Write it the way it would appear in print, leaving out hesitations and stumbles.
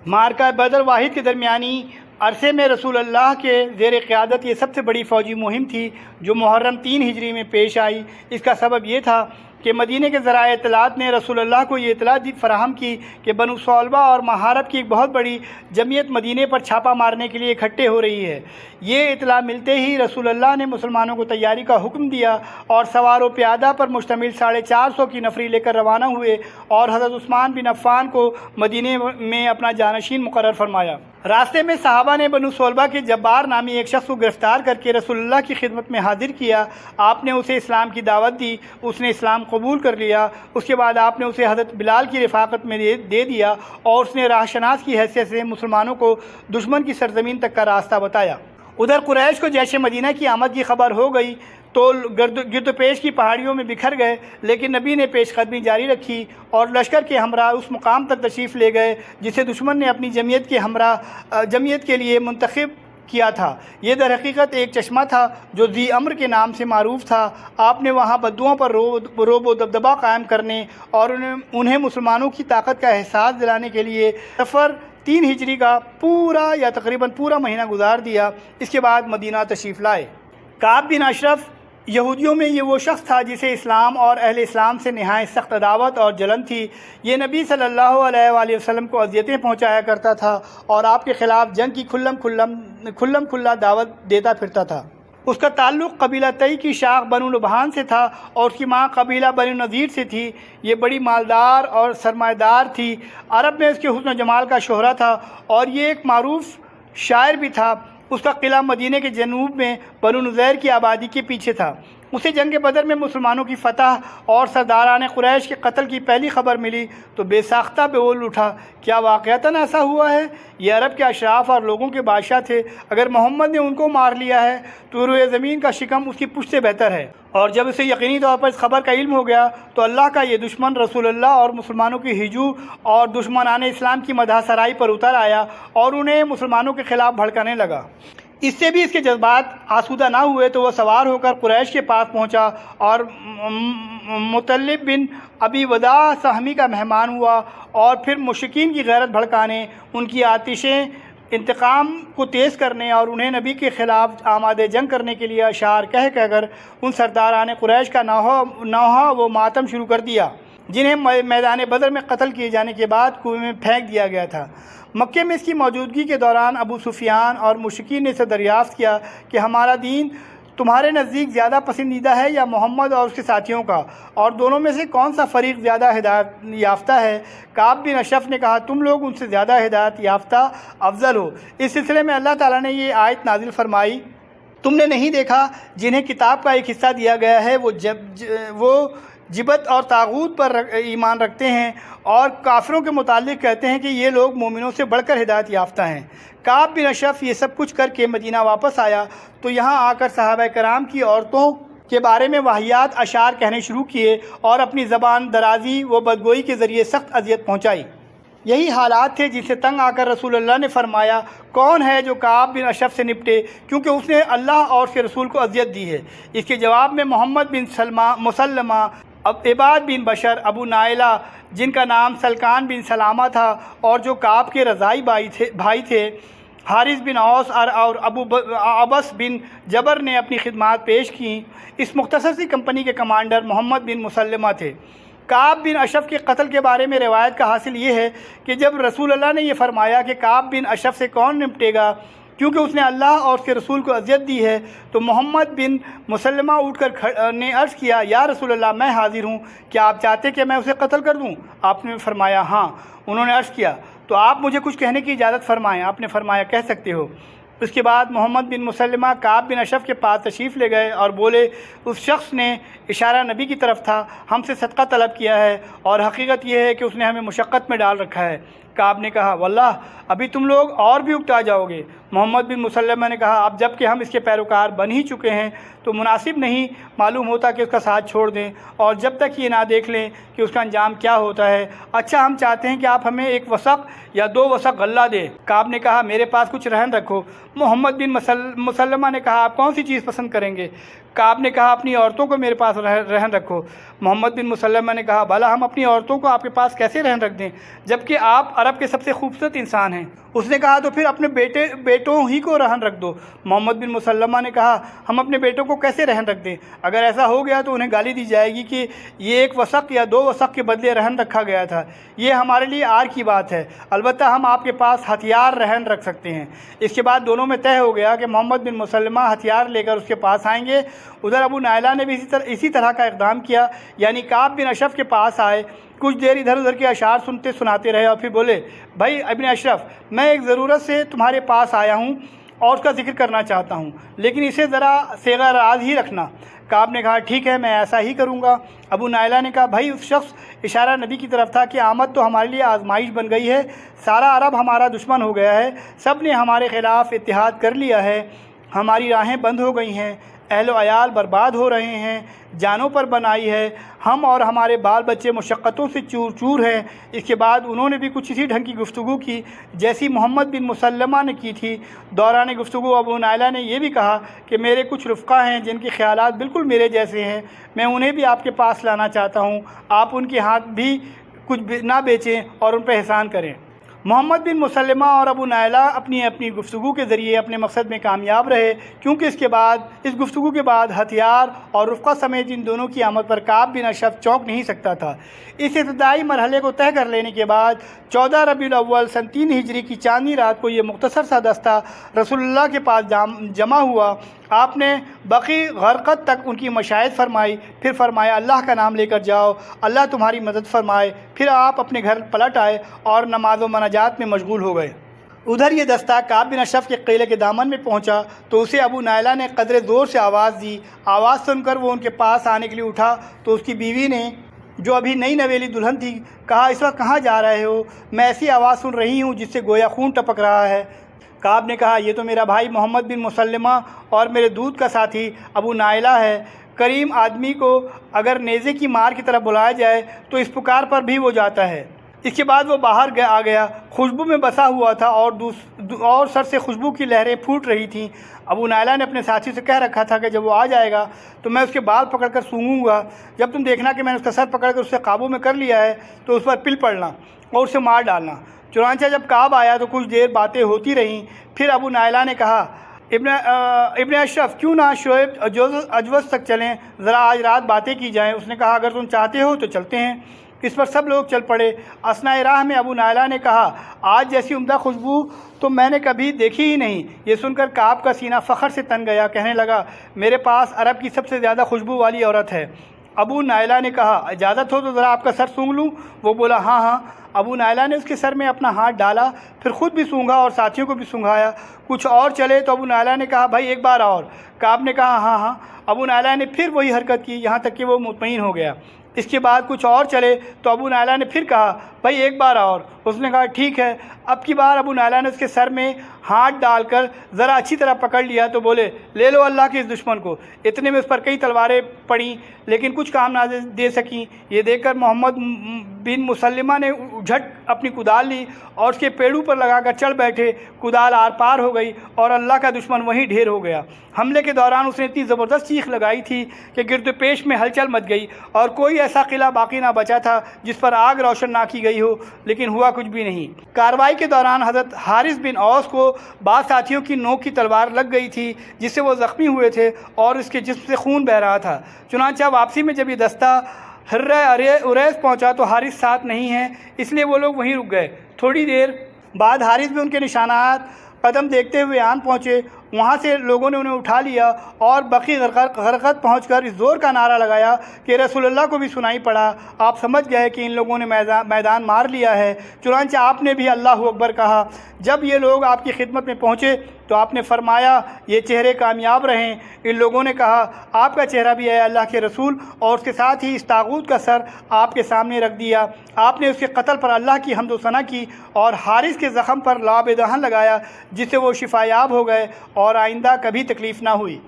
معرکہ بدر واحد کے درمیانی عرصے میں رسول اللہ کے زیر قیادت یہ سب سے بڑی فوجی مہم تھی جو محرم 3 ہجری میں پیش آئی۔ اس کا سبب یہ تھا کہ مدینہ کے ذرائع اطلاعات نے رسول اللہ کو یہ اطلاع فراہم کی کہ بنو صلبہ اور محارب کی ایک بہت بڑی جمعیت مدینہ پر چھاپا مارنے کے لیے اکٹھے ہو رہی ہے۔ یہ اطلاع ملتے ہی رسول اللہ نے مسلمانوں کو تیاری کا حکم دیا اور سوار و پیادہ پر مشتمل 450 کی نفری لے کر روانہ ہوئے اور حضرت عثمان بن عفان کو مدینہ میں اپنا جانشین مقرر فرمایا۔ راستے میں صحابہ نے بنو صلبہ کے جبار نامی ایک شخص کو گرفتار کر کے رسول اللہ کی خدمت میں حاضر کیا۔ آپ نے اسے اسلام کی دعوت دی، اس نے اسلام قبول کر لیا۔ اس کے بعد آپ نے اسے حضرت بلال کی رفاقت میں دے دیا اور اس نے راہ شناس کی حیثیت سے مسلمانوں کو دشمن کی سرزمین تک کا راستہ بتایا۔ ادھر قریش کو جیش مدینہ کی آمد کی خبر ہو گئی تو گرد و پیش کی پہاڑیوں میں بکھر گئے، لیکن نبی نے پیش قدمی جاری رکھی اور لشکر کے ہمراہ اس مقام تک تشریف لے گئے جسے دشمن نے اپنی جمعیت کے لیے منتخب کیا تھا۔ یہ در حقیقت ایک چشمہ تھا جو ذی امر کے نام سے معروف تھا۔ آپ نے وہاں بدوؤں پر روب و دبدبہ قائم کرنے اور انہیں مسلمانوں کی طاقت کا احساس دلانے کے لیے سفر 3 ہجری کا پورا یا تقریباً پورا مہینہ گزار دیا۔ اس کے بعد مدینہ تشریف لائے۔ کعب بن اشرف یہودیوں میں یہ وہ شخص تھا جسے اسلام اور اہل اسلام سے نہایت سخت عداوت اور جلن تھی۔ یہ نبی صلی اللہ علیہ وآلہ وسلم کو اذیتیں پہنچایا کرتا تھا اور آپ کے خلاف جنگ کی کھلم کھلا دعوت دیتا پھرتا تھا۔ اس کا تعلق قبیلہ تئی کی شاخ بنو نبہان سے تھا اور اس کی ماں قبیلہ بنو نذیر سے تھی۔ یہ بڑی مالدار اور سرمایہ دار تھی۔ عرب میں اس کے حسن و جمال کا شہرہ تھا اور یہ ایک معروف شاعر بھی تھا۔ اس کا قلعہ مدینہ کے جنوب میں بنو نذیر کی آبادی کے پیچھے تھا۔ اسے جنگ بدر میں مسلمانوں کی فتح اور سرداران قریش کے قتل کی پہلی خبر ملی تو بے ساختہ بول اٹھا، کیا واقعتاً ایسا ہوا ہے؟ یہ عرب کے اشراف اور لوگوں کے بادشاہ تھے، اگر محمد نے ان کو مار لیا ہے تو روئے زمین کا شکم اس کی پشت سے بہتر ہے۔ اور جب اسے یقینی طور پر اس خبر کا علم ہو گیا تو اللہ کا یہ دشمن رسول اللہ اور مسلمانوں کی ہجو اور دشمنان اسلام کی مدح سرائی پر اتر آیا اور انہیں مسلمانوں کے خلاف بھڑکانے لگا۔ اس سے بھی اس کے جذبات آسودہ نہ ہوئے تو وہ سوار ہو کر قریش کے پاس پہنچا اور مطلب بن ابی وداع سہمی کا مہمان ہوا اور پھر مشرکین کی غیرت بھڑکانے، ان کی آتشیں انتقام کو تیز کرنے اور انہیں نبی کے خلاف آمادہ جنگ کرنے کے لیے اشعار کہہ کر ان سرداران قریش کا نوحہ و ماتم شروع کر دیا جنہیں میدان بدر میں قتل کیے جانے کے بعد کنویں میں پھینک دیا گیا تھا۔ مکے میں اس کی موجودگی کے دوران ابو سفیان اور مشرکین نے اسے دریافت کیا کہ ہمارا دین تمہارے نزدیک زیادہ پسندیدہ ہے یا محمد اور اس کے ساتھیوں کا، اور دونوں میں سے کون سا فریق زیادہ ہدایت یافتہ ہے؟ کعب بن اشرف نے کہا، تم لوگ ان سے زیادہ ہدایت یافتہ افضل ہو۔ اس سلسلے میں اللہ تعالیٰ نے یہ آیت نازل فرمائی، تم نے نہیں دیکھا جنہیں کتاب کا ایک حصہ دیا گیا ہے وہ جبت اور طاغوت پر ایمان رکھتے ہیں اور کافروں کے متعلق کہتے ہیں کہ یہ لوگ مومنوں سے بڑھ کر ہدایت یافتہ ہیں۔ کعب بن اشرف یہ سب کچھ کر کے مدینہ واپس آیا تو یہاں آ کر صحابہ کرام کی عورتوں کے بارے میں واہیات اشعار کہنے شروع کیے اور اپنی زبان درازی و بدگوئی کے ذریعے سخت اذیت پہنچائی۔ یہی حالات تھے جن سے تنگ آ کر رسول اللہ نے فرمایا، کون ہے جو کعب بن اشرف سے نپٹے کیونکہ اس نے اللہ اور اس کے رسول کو اذیت دی ہے۔ اس کے جواب میں محمد بن مسلمہ، عباد بن بشر، ابو نائلہ جن کا نام سلکان بن سلامہ تھا اور جو کعب کے رضائی بھائی تھے، حارث بن اوس اور ابو عبس بن جبر نے اپنی خدمات پیش کیں۔ اس مختصر سی کمپنی کے کمانڈر محمد بن مسلمہ تھے۔ کعب بن اشرف کے قتل کے بارے میں روایت کا حاصل یہ ہے کہ جب رسول اللہ نے یہ فرمایا کہ کعب بن اشرف سے کون نپٹے گا کیونکہ اس نے اللہ اور اس کے رسول کو اذیت دی ہے، تو محمد بن مسلمہ اٹھ کر نے عرض کیا، یا رسول اللہ میں حاضر ہوں، کیا آپ چاہتے کہ میں اسے قتل کر دوں؟ آپ نے فرمایا ہاں۔ انہوں نے عرض کیا، تو آپ مجھے کچھ کہنے کی اجازت فرمائیں۔ آپ نے فرمایا کہہ سکتے ہو۔ اس کے بعد محمد بن مسلمہ کعب بن اشرف کے پاس تشریف لے گئے اور بولے، اس شخص نے اشارہ نبی کی طرف تھا، ہم سے صدقہ طلب کیا ہے اور حقیقت یہ ہے کہ اس نے ہمیں مشقت میں ڈال رکھا ہے۔ کعب نے کہا، واللہ ابھی تم لوگ اور بھی اکتا جاؤ گے۔ محمد بن مسلمہ نے کہا، اب جب کہ ہم اس کے پیروکار بن ہی چکے ہیں تو مناسب نہیں معلوم ہوتا کہ اس کا ساتھ چھوڑ دیں اور جب تک یہ نہ دیکھ لیں کہ اس کا انجام کیا ہوتا ہے۔ اچھا، ہم چاہتے ہیں کہ آپ ہمیں 1 وثق یا 2 وثق غلہ دیں۔ کعب نے کہا، میرے پاس کچھ رہن رکھو۔ محمد بن مسلمہ نے کہا، آپ کون سی چیز پسند کریں گے؟ کعب نے کہا اپنی عورتوں کو میرے پاس رہن رکھو۔ محمد بن مسلمہ نے کہا بھلا ہم اپنی عورتوں کو آپ کے پاس کیسے رہن رکھ دیں جبکہ آپ عرب کے سب سے خوبصورت انسان ہیں؟ اس نے کہا تو پھر اپنے بیٹوں ہی کو رہن رکھ دو۔ محمد بن مسلمہ نے کہا ہم اپنے بیٹوں کو کیسے رہن رکھ دیں؟ اگر ایسا ہو گیا تو انہیں گالی دی جائے گی کہ یہ 1 وثق یا 2 وثق کے بدلے رہن رکھا گیا تھا، یہ ہمارے لیے عار کی بات ہے، البتہ ہم آپ کے پاس ہتھیار رہن رکھ سکتے ہیں۔ اس کے بعد دونوں میں طے ہو گیا کہ محمد بن مسلمہ ہتھیار لے کر اس کے پاس آئیں گے۔ ادھر ابو نائلہ نے بھی اسی طرح کا اقدام کیا، یعنی کعب بن اشرف کے پاس آئے، کچھ دیر ادھر ادھر کے اشعار سناتے رہے اور پھر بولے بھائی ابن اشرف، میں ایک ضرورت سے تمہارے پاس آیا ہوں اور اس کا ذکر کرنا چاہتا ہوں، لیکن اسے ذرا صیغہ راز ہی رکھنا۔ کعب نے کہا ٹھیک ہے، میں ایسا ہی کروں گا۔ ابو نائلہ نے کہا بھائی اس شخص، اشارہ نبی کی طرف تھا، کہ آمد تو ہمارے لیے آزمائش بن گئی ہے، سارا عرب ہمارا دشمن ہو گیا ہے، سب نے ہمارے خلاف اتحاد کر لیا ہے، ہماری راہیں بند ہو گئی ہیں، اہل و عیال برباد ہو رہے ہیں، جانوں پر بنائی ہے، ہم اور ہمارے بال بچے مشقتوں سے چور چور ہیں۔ اس کے بعد انہوں نے بھی کچھ اسی ڈھنگ کی گفتگو کی جیسی محمد بن مسلمہ نے کی تھی۔ دوران گفتگو ابو نائلہ نے یہ بھی کہا کہ میرے کچھ رفقا ہیں جن کے خیالات بالکل میرے جیسے ہیں، میں انہیں بھی آپ کے پاس لانا چاہتا ہوں، آپ ان کے ہاتھ بھی کچھ نہ بیچیں اور ان پہ احسان کریں۔ محمد بن مسلمہ اور ابو نائلہ اپنی گفتگو کے ذریعے اپنے مقصد میں کامیاب رہے، کیونکہ اس گفتگو کے بعد ہتھیار اور رفقہ سمیت ان دونوں کی آمد پر کعب بن اشرف چونک نہیں سکتا تھا۔ اس ابتدائی مرحلے کو طے کر لینے کے بعد 14 ربیع الاول سن 3 ہجری کی چاندنی رات کو یہ مختصر سا دستہ رسول اللہ کے پاس جمع ہوا۔ آپ نے بقی غرقت تک ان کی مشاہد فرمائی، پھر فرمایا اللہ کا نام لے کر جاؤ، اللہ تمہاری مدد فرمائے۔ پھر آپ اپنے گھر پلٹ آئے اور نماز و مناجات میں مشغول ہو گئے۔ ادھر یہ دستہ کعب بن اشرف کے قلعے کے دامن میں پہنچا تو اسے ابو نائلہ نے قدرے زور سے آواز دی۔ آواز سن کر وہ ان کے پاس آنے کے لیے اٹھا تو اس کی بیوی نے، جو ابھی نئی نویلی دلہن تھی، کہا اس وقت کہاں جا رہے ہو؟ میں ایسی آواز سن رہی ہوں جس سے گویا خون ٹپک رہا ہے۔ کعب نے کہا یہ تو میرا بھائی محمد بن مسلمہ اور میرے دودھ کا ساتھی ابو نائلہ ہے۔ کریم آدمی کو اگر نیزے کی مار کی طرف بلایا جائے تو اس پکار پر بھی وہ جاتا ہے۔ اس کے بعد وہ باہر آ گیا، خوشبو میں بسا ہوا تھا اور سر سے خوشبو کی لہریں پھوٹ رہی تھیں۔ ابو نائلہ نے اپنے ساتھی سے کہہ رکھا تھا کہ جب وہ آ جائے گا تو میں اس کے بال پکڑ کر سونگوں گا، جب تم دیکھنا کہ میں نے اس کا سر پکڑ کر اسے قابو میں کر لیا ہے تو اس پر پل پڑنا اور اسے مار ڈالنا۔ چنانچہ جب کعب آیا تو کچھ دیر باتیں ہوتی رہیں، پھر ابو نائلہ نے کہا ابن اشرف کیوں نہ شعیب اجوز تک چلیں، ذرا آج رات باتیں کی جائیں۔ اس نے کہا اگر تم چاہتے ہو تو چلتے ہیں۔ اس پر سب لوگ چل پڑے۔ اثناء راہ میں ابو نائلہ نے کہا آج جیسی عمدہ خوشبو تو میں نے کبھی دیکھی ہی نہیں۔ یہ سن کر کعب کا سینہ فخر سے تن گیا، کہنے لگا میرے پاس عرب کی سب سے زیادہ خوشبو والی عورت ہے۔ ابو نائلہ نے کہا اجازت ہو تو ذرا آپ کا سر سونگھ لوں؟ وہ بولا ہاں ہاں۔ ابو نائلہ نے اس کے سر میں اپنا ہاتھ ڈالا، پھر خود بھی سونگھا اور ساتھیوں کو بھی سونگھایا۔ کچھ اور چلے تو ابو نائلہ نے کہا بھائی ایک بار اور۔ کعب نے کہا ہاں ہاں۔ ابو نائلہ نے پھر وہی حرکت کی یہاں تک کہ وہ مطمئن ہو گیا۔ اس کے بعد کچھ اور چلے تو ابو نائلہ نے پھر کہا بھائی ایک بار اور۔ اس نے کہا ٹھیک ہے۔ اب کی بار ابو نائلہ نے اس کے سر میں ہاتھ ڈال کر ذرا اچھی طرح پکڑ لیا تو بولے لے لو اللہ کے اس دشمن کو۔ اتنے میں اس پر کئی تلواریں پڑیں لیکن کچھ کام نہ دے سکیں۔ یہ دیکھ کر محمد بن مسلمہ نے جھٹ اپنی کدال لی اور اس کے پیڑوں پر لگا کر چڑھ بیٹھے۔ کدال آر پار ہو گئی اور اللہ کا دشمن وہیں ڈھیر ہو گیا۔ حملے کے دوران اس نے اتنی زبردست چیخ لگائی تھی کہ گرد و پیش میں ہلچل مچ گئی اور کوئی ایسا قلعہ باقی نہ بچا تھا جس پر آگ روشن نہ کی گئی ہو، لیکن ہوا کچھ بھی نہیں۔ کارروائی کے دوران حضرت حارث بن اوس کو بعض ساتھیوں کی نوک کی تلوار لگ گئی تھی جس سے وہ زخمی ہوئے تھے اور اس کے جسم سے خون بہہ رہا تھا۔ چنانچہ واپسی میں جب یہ دستہ حرہ اریس پہنچا تو حارث ساتھ نہیں ہیں، اس لیے وہ لوگ وہیں رک گئے۔ تھوڑی دیر بعد حارث بھی ان کے نشانات قدم دیکھتے ہوئے آن پہنچے۔ وہاں سے لوگوں نے انہیں اٹھا لیا اور بقی غرقت پہنچ کر اس زور کا نعرہ لگایا کہ رسول اللہ کو بھی سنائی پڑا۔ آپ سمجھ گئے کہ ان لوگوں نے میدان مار لیا ہے۔ چنانچہ آپ نے بھی اللہ اکبر کہا۔ جب یہ لوگ آپ کی خدمت میں پہنچے تو آپ نے فرمایا یہ چہرے کامیاب رہیں۔ ان لوگوں نے کہا آپ کا چہرہ بھی ہے اللہ کے رسول، اور اس کے ساتھ ہی اس طاغوت کا سر آپ کے سامنے رکھ دیا۔ آپ نے اس کے قتل پر اللہ کی حمد و ثنا کی اور حارث کے زخم پر لعاب دہن لگایا جس سے وہ شفا یاب ہو گئے اور آئندہ کبھی تکلیف نہ ہوئی۔